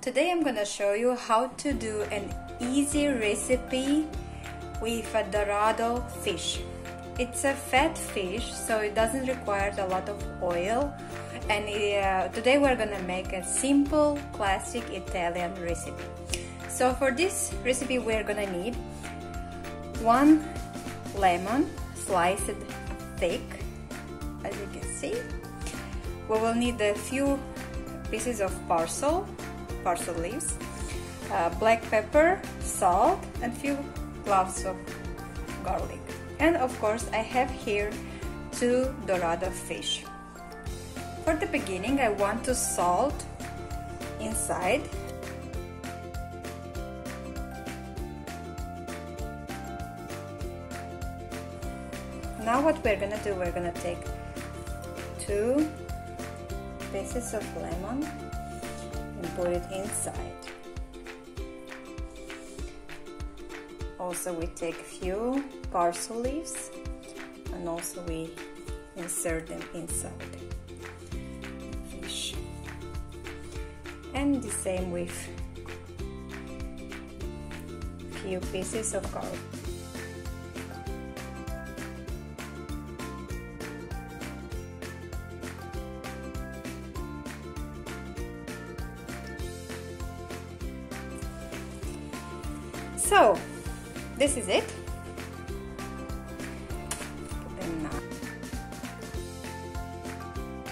Today I'm gonna show you how to do an easy recipe with a dorado fish. It's a fat fish, so it doesn't require a lot of oil, and today we're gonna make a simple classic Italian recipe. So for this recipe we're gonna need 1 lemon sliced thick, as you can see. We will need a few pieces of parsley leaves, black pepper, salt, and few cloves of garlic. And of course I have here 2 dorado fish. For the beginning I want to salt inside. Now what we're gonna do, we're gonna take 2 pieces of lemon and put it inside. Also we take a few parsley leaves and also we insert them inside the fish. And the same with few pieces of garlic. So this is it.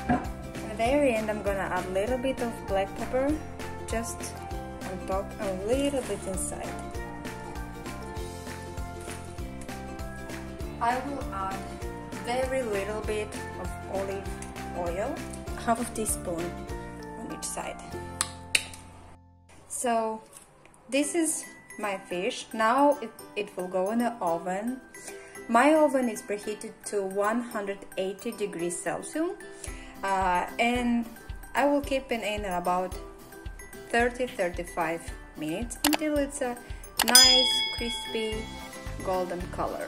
At the very end I'm gonna add a little bit of black pepper, just on top and a little bit inside. I will add very little bit of olive oil, half a teaspoon on each side. So this is my fish. Now it will go in the oven. My oven is preheated to 180 degrees Celsius, and I will keep it in about 30-35 minutes until it's a nice crispy golden color.